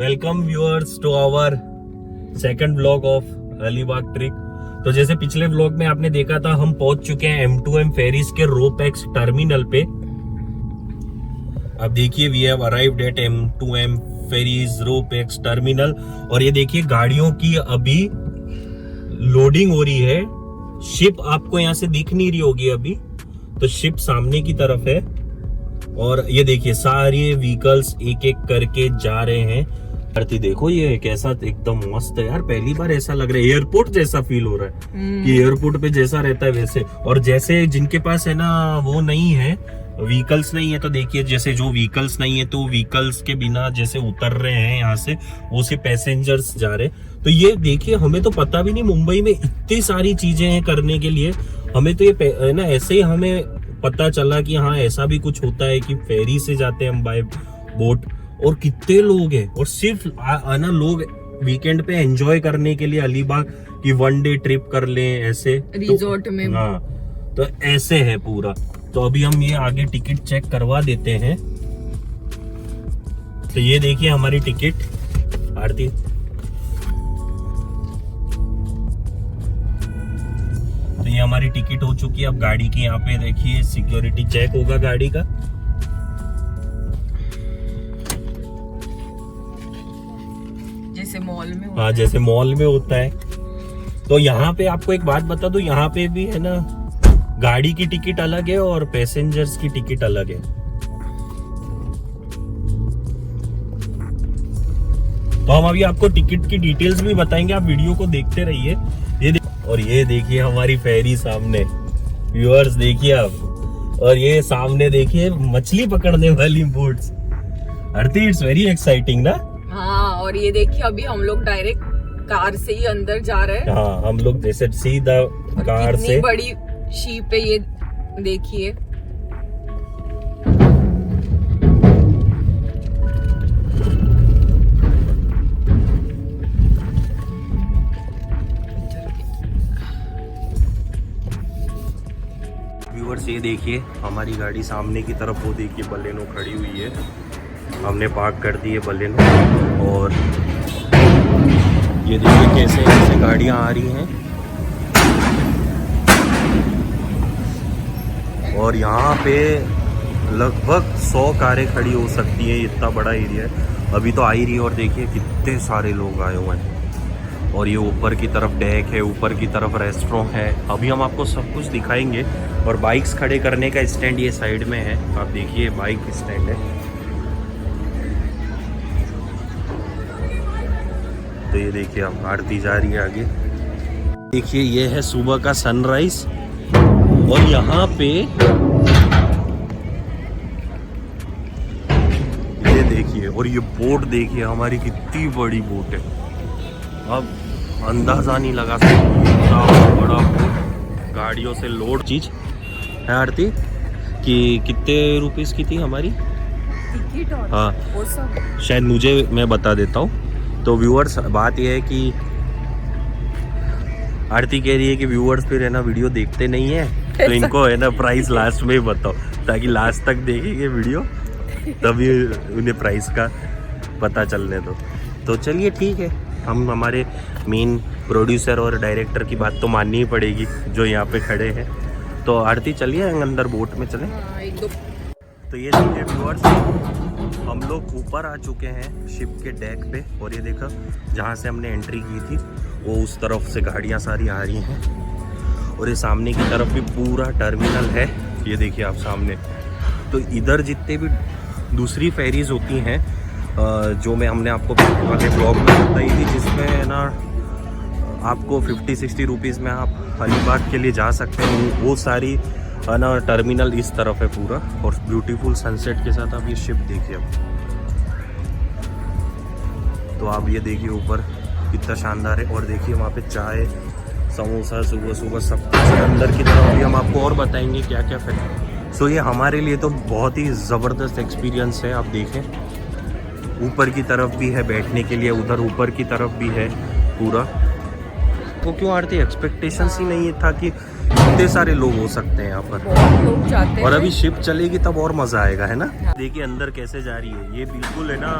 Welcome viewers to our second vlog of Alibag trip. तो जैसे पिछले व्लॉग में आपने देखा था, हम पहुंच चुके हैं M2M फेरीज के रोपेक्स टर्मिनल पे। अब देखिए, we have arrived at M2M ferries ropax terminal. और ये देखिए, गाड़ियों की अभी लोडिंग हो रही है। शिप आपको यहाँ से दिख नहीं रही होगी अभी, तो शिप सामने की तरफ है। और ये देखिए, सारे व्हीकल्स एक एक करके जा रहे हैं। आरती देखो, ये कैसा एकदम मस्त है यार। पहली बार ऐसा लग रहा है, एयरपोर्ट जैसा फील हो रहा है कि एयरपोर्ट पे जैसा रहता है वैसे। और जैसे जिनके पास है ना, वो नहीं है, व्हीकल्स नहीं है, तो देखिए जैसे जो व्हीकल्स नहीं है, तो व्हीकल्स के बिना जैसे उतर रहे हैं यहाँ से, वो सिर्फ पैसेंजर्स जा रहे हैं। तो ये देखिए, हमें तो पता भी नहीं, मुंबई में इतनी सारी चीजें हैं करने के लिए। हमें तो ये ना ऐसे ही हमें पता चला कि हाँ, ऐसा भी कुछ होता है कि फेरी से जाते हैं हम बाय बोट। और कितने लोग हैं, और सिर्फ ना लोग वीकेंड पे एंजॉय करने के लिए अलीबाग की वन डे ट्रिप कर लें ऐसे रिजॉर्ट में। हाँ, तो ऐसे है पूरा। तो अभी हम ये आगे टिकट चेक करवा देते हैं। तो ये देखिए हमारी टिकट आरती। तो ये हमारी टिकट हो चुकी है। अब गाड़ी की यहाँ पे देखिए सिक्योरिटी चेक होगा गाड़ी का। जैसे मॉल में होता हाँ, जैसे मॉल में होता है। तो यहाँ पे आपको एक बात बता दूं, यहाँ पे भी है ना, गाड़ी की टिकट अलग है और पैसेंजर्स की टिकट अलग है। तो हम अभी आपको टिकट की डिटेल्स भी बताएंगे, आप वीडियो को देखते रहिए। और ये देखिए हमारी फेरी सामने, व्यूअर्स देखिए आप। और ये सामने देखिए मछली पकड़ने वाली boats. Aarti, it's very exciting ना। हाँ, और ये देखिए अभी हम लोग डायरेक्ट कार से ही अंदर जा रहे हैं। हाँ, हम लोग जैसे सीधा कार से। बड़ी शीप है ये, देखिए। व्यूअर्स ये देखिए, हमारी गाड़ी सामने की तरफ, वो देखिए बलेनो खड़ी हुई है। हमने पार्क कर दी है बलेनो। और ये देखिए कैसे कैसे गाड़ियां आ रही हैं। और यहाँ पे लगभग 100 कारें खड़ी हो सकती हैं, इतना बड़ा एरिया है। अभी तो आ ही रही है। और देखिए कितने सारे लोग आए हुए हैं। और ये ऊपर की तरफ डेक है, ऊपर की तरफ रेस्टोरेंट है। अभी हम आपको सब कुछ दिखाएंगे। और बाइक्स खड़े करने का स्टैंड ये साइड में है, आप देखिए बाइक स्टैंड है। तो ये देखिए, आप आरती जा रही है आगे। देखिए ये है सुबह का सनराइज। और यहाँ पे ये देखिए, और ये बोट देखिए हमारी, कितनी बड़ी बोट है। अब अंदाजा नहीं लगा सकते कितना बड़ा बोट, गाड़ियों से लोड चीज है। आरती कि कितने रुपीस की थी हमारी टिकट? और हाँ, वो सब शायद मुझे, मैं बता देता हूँ। तो व्यूअर्स, बात यह है कि आरती कह रही है कि व्यूअर्स फिर है ना वीडियो देखते नहीं है, तो इनको है ना प्राइस लास्ट में ही बताओ, ताकि लास्ट तक देखेंगे वीडियो, तभी उन्हें प्राइस का पता चलने दो। तो चलिए ठीक है, हम हमारे मेन प्रोड्यूसर और डायरेक्टर की बात तो माननी ही पड़ेगी, जो यहाँ पे खड़े हैं। तो आरती चलिए अंदर बोट में चलें। हाँ, एक दो। तो ये देखिए व्यूअर्स, हम लोग ऊपर आ चुके हैं शिप के डेक पे। और ये देखो, जहाँ से हमने एंट्री की थी, वो उस तरफ से गाड़ियाँ सारी आ रही हैं। और ये सामने की तरफ भी पूरा टर्मिनल है, ये देखिए आप सामने। तो इधर जितने भी दूसरी फेरीज होती हैं, जो हमने आपको आगे ब्लॉग में बताई थी, जिसमें है ना आपको 50-60 रुपीज़ में आप अलीबाग के लिए जा सकते हैं, वो सारी है ना टर्मिनल इस तरफ है पूरा। और ब्यूटीफुल सनसेट के साथ आप ये शिप देखिए। अब तो आप ये देखिए ऊपर कितना शानदार है। और देखिए वहाँ पे चाय, समोसा, सुबह सुबह सब कुछ है। अंदर की तरफ भी हम आपको और बताएंगे क्या क्या है। सो ये हमारे लिए तो बहुत ही ज़बरदस्त एक्सपीरियंस है। आप देखें, ऊपर की तरफ भी है बैठने के लिए, उधर ऊपर की तरफ भी है पूरा। तो क्यों आरती, एक्सपेक्टेशंस ही नहीं था कि इतने सारे लोग हो सकते हैं यहाँ पर। बहुत लोग जाते हैं। और अभी शिप चलेगी तब और मजा आएगा, है ना। देखिए अंदर कैसे जा रही है, ये बिल्कुल है ना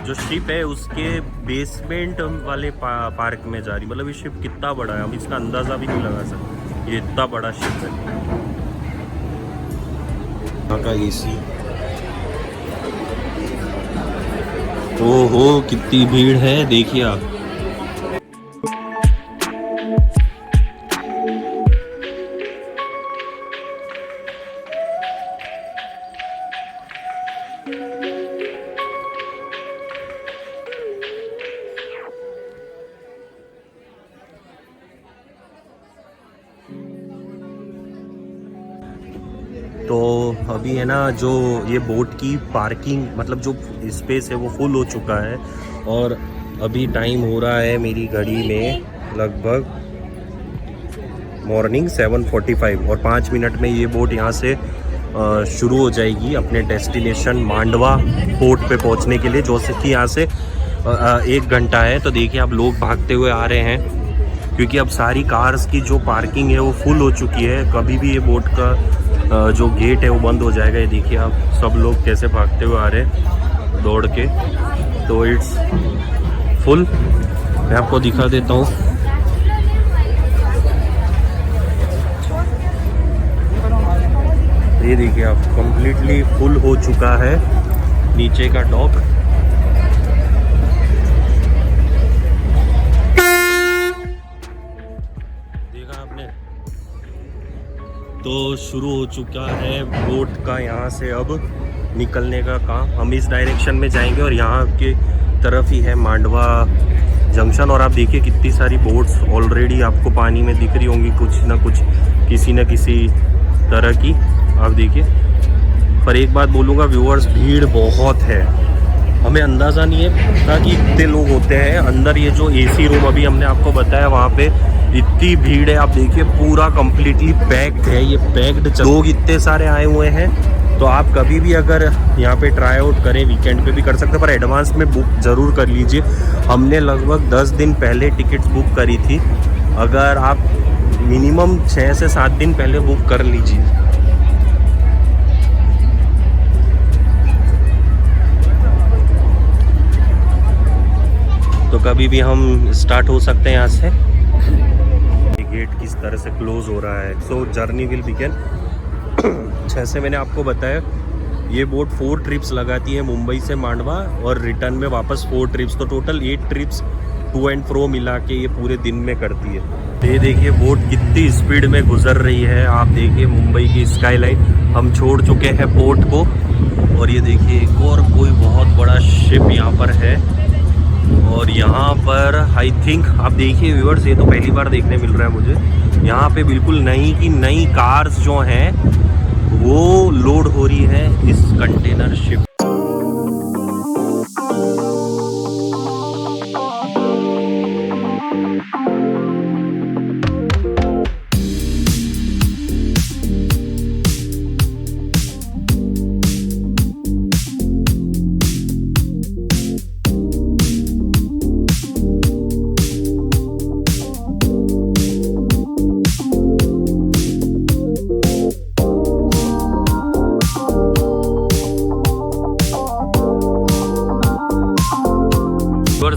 जो शिप है उसके बेसमेंट वाले पार्क में जा रही। मतलब ये शिप कितना बड़ा है हम इसका अंदाज़ा भी नहीं लगा सकते, ये इतना बड़ा शिप है। यहाँ का एसी, ओहो कितनी भीड़ है देखिए आप। तो अभी है ना जो ये बोट की पार्किंग मतलब जो स्पेस है वो फुल हो चुका है और अभी टाइम हो रहा है मेरी घड़ी में लगभग मॉर्निंग 7:45 और 5 मिनट में ये बोट यहाँ से शुरू हो जाएगी अपने डेस्टिनेशन मांडवा पोर्ट पे पहुँचने के लिए, जो कि यहाँ से 1 घंटा है। तो देखिए आप लोग भागते हुए आ रहे हैं क्योंकि अब सारी कार्स की जो पार्किंग है वो फुल हो चुकी है। कभी भी ये बोट का जो गेट है वो बंद हो जाएगा। ये देखिए आप सब लोग कैसे भागते हुए आ रहे हैं दौड़ के। तो इट्स फुल, मैं आपको दिखा देता हूँ। ये देखिए आप कंप्लीटली फुल हो चुका है नीचे का डॉक। देखा आपने, तो शुरू हो चुका है बोट का यहाँ से अब निकलने का काम। हम इस डायरेक्शन में जाएंगे और यहाँ के तरफ ही है मांडवा जंक्शन। और आप देखिए कितनी सारी बोट्स ऑलरेडी आपको पानी में दिख रही होंगी, कुछ ना कुछ किसी न किसी तरह की। आप देखिए, पर एक बात बोलूँगा व्यूअर्स, भीड़ बहुत है। हमें अंदाज़ा नहीं है कि इतने लोग होते हैं अंदर। ये जो एसी रूम अभी हमने आपको बताया वहाँ पे इतनी भीड़ है। आप देखिए पूरा कंप्लीटली पैक्ड है, ये पैक्ड। लोग इतने सारे आए हुए हैं। तो आप कभी भी अगर यहाँ पे ट्राई आउट करें, वीकेंड पे भी कर सकते हैं, पर एडवांस में बुक ज़रूर कर लीजिए। हमने लगभग 10 दिन पहले टिकट्स बुक करी थी। अगर आप मिनिमम 6 से 7 दिन पहले बुक कर लीजिए। तो कभी भी हम स्टार्ट हो सकते हैं यहाँ से। गेट किस तरह से क्लोज हो रहा है। सो जर्नी विल बिगिन। जैसे मैंने आपको बताया ये बोट 4 ट्रिप्स लगाती है मुंबई से मांडवा और रिटर्न में वापस 4 ट्रिप्स। तो total 8 trips to and fro मिला के ये पूरे दिन में करती है। ये देखिए बोट कितनी स्पीड में गुजर रही है। आप देखिए मुंबई की स्काईलाइन। हम छोड़ चुके हैं पोर्ट को और ये देखिए एक और कोई बहुत बड़ा शिप यहाँ पर है। और यहाँ पर आई थिंक आप देखिए व्यूअर्स, ये तो पहली बार देखने मिल रहा है मुझे। यहाँ पे बिल्कुल नई की नई कार्स जो हैं वो लोड हो रही है इस कंटेनर शिप।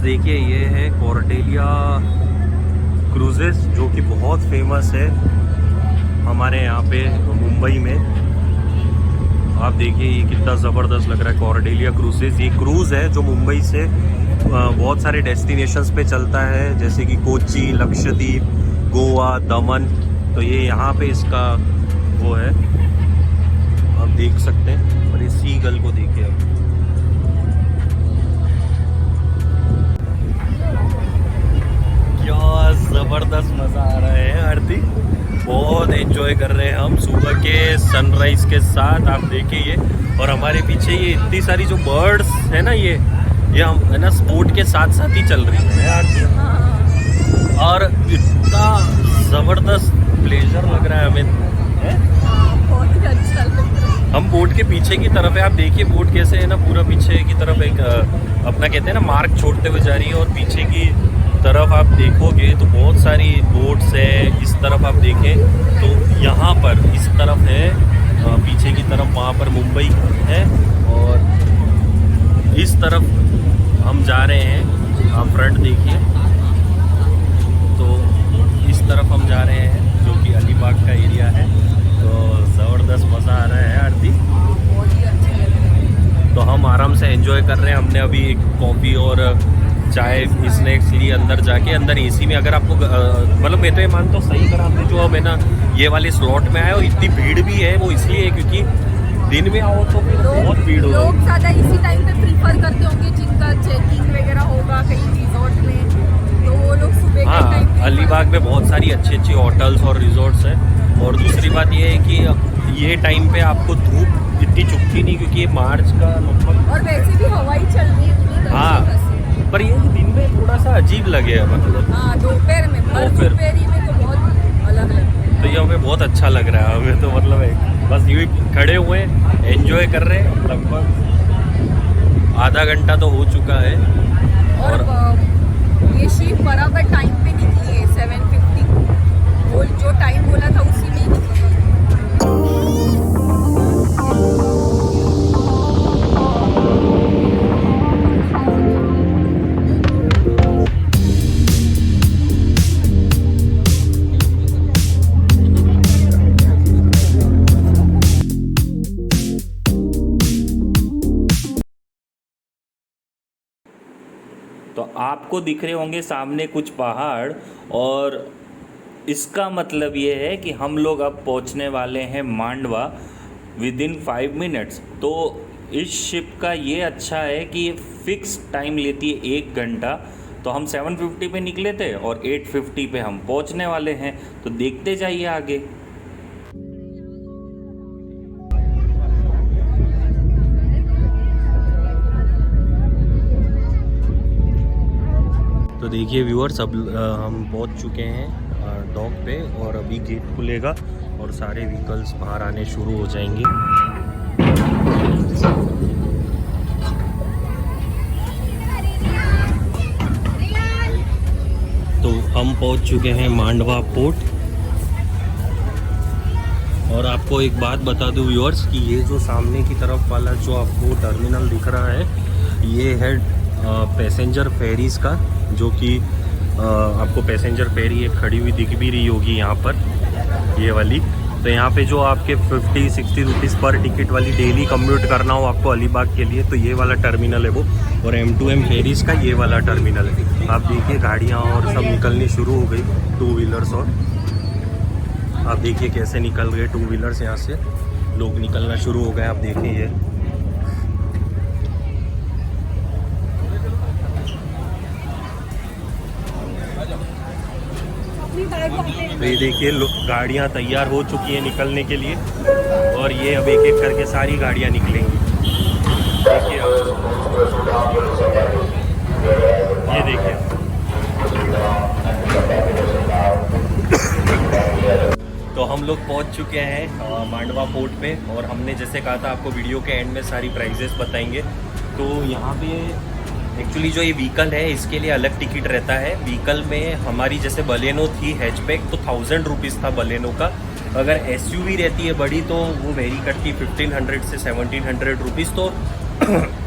देखिए ये है कॉर्डेलिया क्रूजेस जो कि बहुत फेमस है हमारे यहाँ पे मुंबई में। आप देखिए ये कितना ज़बरदस्त लग रहा है कॉर्डेलिया क्रूजेस। ये क्रूज़ है जो मुंबई से बहुत सारे डेस्टिनेशंस पे चलता है, जैसे कि कोची, लक्षद्वीप, गोवा, दमन। तो ये यहाँ पे इसका वो है, आप देख सकते हैं। और इस ईगल को देखिए आप, क्या ज़बरदस्त मज़ा आ रहा है आरती। बहुत एंजॉय कर रहे हैं हम सुबह के सनराइज के साथ। आप देखिए ये, और हमारे पीछे ये इतनी सारी जो बर्ड्स है ना, ये हम है ना स्पोर्ट के साथ साथ ही चल रही है आरती। और इतना ज़बरदस्त प्लेजर लग रहा है हमें। बहुत ही अच्छा लग रहा है। हम बोट के पीछे की तरफ है। आप देखिए बोट कैसे है ना, पूरा पीछे की तरफ एक अपना कहते हैं ना मार्क छोड़ते हुए जा रही है। और पीछे की तरफ आप देखोगे तो बहुत सारी बोट्स है। इस तरफ आप देखें तो यहाँ पर इस तरफ है, पीछे की तरफ वहाँ पर मुंबई है। और इस तरफ हम जा रहे हैं, आप फ्रंट देखिए, तो इस तरफ हम जा रहे हैं जो कि अलीबाग का एरिया है। तो ज़बरदस्त मज़ा आ रहा है आरती, बहुत ही अच्छे लग रहे हैं। तो हम आराम से एंजॉय कर रहे हैं। हमने अभी एक कॉफ़ी और चाय स्नैक्स लिए अंदर जाके। अंदर एसी में अगर आपको मतलब मैं तो ये मानता हूँ सही करा आपने जो है ना ये वाले स्लॉट में आया, और इतनी भीड़ भी है वो इसलिए है क्योंकि दिन में आओ तो फिर बहुत भीड़ हो। लोग ज़्यादा इसी टाइम पे प्रीफर करते होंगे जिनका चेकिंग वगैरह होगा कहीं रिजॉर्ट में, तो वो लोग सुबह के टाइम हाँ, अलीबाग में बहुत सारी अच्छी अच्छी होटल्स और रिजॉर्ट्स हैं। और दूसरी बात ये है कि ये टाइम पे आपको धूप इतनी चुभती नहीं क्योंकि ये मार्च का लगभग, और वैसे भी हवाई चल रही है। हाँ, पर ये दिन में थोड़ा सा अजीब लगे मतलब। हाँ, दोपहर में दोपहरी में तो बहुत अलग लगता है। तो ये हमें बहुत अच्छा लग रहा है। हमें तो मतलब है बस यूँ खड़े हुए एंजॉय कर रहे हैं। लगभग आधा घंटा तो हो चुका है। और ये शिप बराबर टाइम पे निकली है 7:50 को। वो जो टाइम बोला था उसी में ही निकली है। तो आपको दिख रहे होंगे सामने कुछ पहाड़, और इसका मतलब ये है कि हम लोग अब पहुंचने वाले हैं मांडवा विद इन 5 मिनट्स। तो इस शिप का ये अच्छा है कि ये फिक्स टाइम लेती है 1 घंटा। तो हम 7:50 पे निकले थे और 8:50 पे हम पहुंचने वाले हैं। तो देखते जाइए आगे। तो देखिए व्यूअर्स, अब हम पहुंच चुके हैं डॉक पे, और अभी गेट खुलेगा और सारे व्हीकल्स बाहर आने शुरू हो जाएंगे। तो हम पहुंच चुके हैं मांडवा पोर्ट। और आपको एक बात बता दूं व्यूअर्स कि ये जो सामने की तरफ वाला जो आपको टर्मिनल दिख रहा है ये है पैसेंजर फेरीज़ का, जो कि आपको पैसेंजर फेरी एक खड़ी हुई दिख भी रही होगी यहाँ पर, ये वाली। तो यहाँ पे जो आपके 50-60 रुपीज़ पर टिकट वाली डेली कम्यूट करना हो आपको अलीबाग के लिए, तो ये वाला टर्मिनल है वो। और M2M फेरीज़ का ये वाला टर्मिनल है। आप देखिए गाड़ियाँ और सब निकलनी शुरू हो गई, 2 व्हीलर्स। और आप देखिए कैसे निकल गए 2 व्हीलर्स, यहाँ से लोग निकलना शुरू हो गए। आप देखिए ये तो ये देखिए गाड़ियाँ तैयार हो चुकी हैं निकलने के लिए, और ये अब एक एक करके सारी गाड़ियाँ निकलेंगी। देखिए ये देखिए तो हम लोग पहुंच चुके हैं मांडवा पोर्ट पे, और हमने जैसे कहा था आपको वीडियो के एंड में सारी प्राइजेस बताएंगे। तो यहाँ पे एक्चुअली जो ये व्हीकल है इसके लिए अलग टिकट रहता है। व्हीकल में हमारी जैसे बलेनो थी हैचबैक, तो 1000 रुपीज़ था बलेनो का। अगर SUV रहती है बड़ी तो वो वेरी करती 1500 से 1700 रुपीज़। तो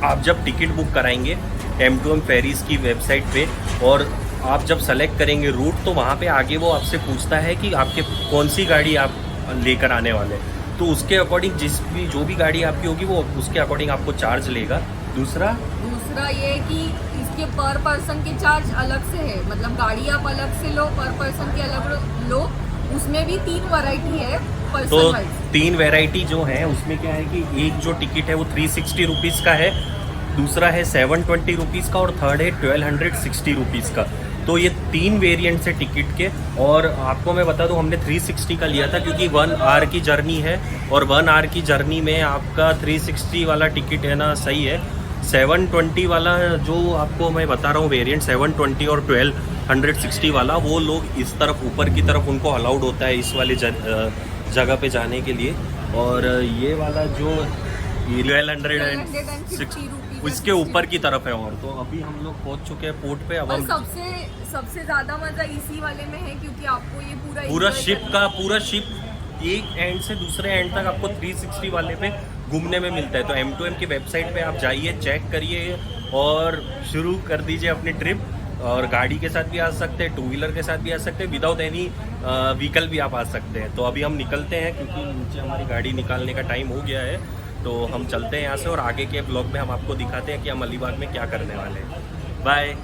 आप जब टिकट बुक कराएंगे M2M फेरीज़ की वेबसाइट पे, और आप जब सेलेक्ट करेंगे रूट, तो वहाँ पे आगे वो आपसे पूछता है कि आपके कौन सी गाड़ी आप लेकर आने वाले, तो उसके अकॉर्डिंग जो भी गाड़ी आपकी होगी वो उसके अकॉर्डिंग आपको चार्ज लेगा। दूसरा ये कि इसके पर पर्सन के चार्ज अलग से है, मतलब गाड़ी आप अलग से लो, पर पर्सन के अलग लो। उसमें भी 3 वैरायटी है पर्सन तो वाइज। 3 वैरायटी जो है उसमें क्या है कि एक जो टिकट है वो 360 रुपीज़ का है, दूसरा है 720 रुपीज़ का, और थर्ड है 1260 रुपीज़ का। तो ये 3 वेरिएंट्स है टिकट के। और आपको मैं बता दूं हमने 360 का लिया था क्योंकि 1 आवर की जर्नी है, और 1 आवर की जर्नी में आपका 360 वाला टिकट है ना सही है। 720 वाला जो आपको मैं बता रहा हूँ वेरिएंट 720 और 1260 वाला, वो लोग इस तरफ ऊपर की तरफ उनको अलाउड होता है इस वाले जगह पे जाने के लिए। और ये वाला जो 1260 उसके ऊपर की तरफ है। और तो अभी हम लोग पहुंच चुके हैं पोर्ट पे। अब हम सबसे ज्यादा मजा इसी वाले में है क्योंकि आपको ये पूरा शिप एक एंड से दूसरे एंड तक आपको 360 वाले पे घूमने में मिलता है। तो M2M की वेबसाइट पे आप जाइए, चेक करिए और शुरू कर दीजिए अपनी ट्रिप। और गाड़ी के साथ भी आ सकते हैं, टू व्हीलर के साथ भी आ सकते हैं, विदाउट एनी व्हीकल भी आप आ सकते हैं। तो अभी हम निकलते हैं क्योंकि नीचे हमारी गाड़ी निकालने का टाइम हो गया है। तो हम चलते हैं यहाँ से और आगे के ब्लॉग में हम आपको दिखाते हैं कि हम अलीबाग में क्या करने वाले हैं। बाय।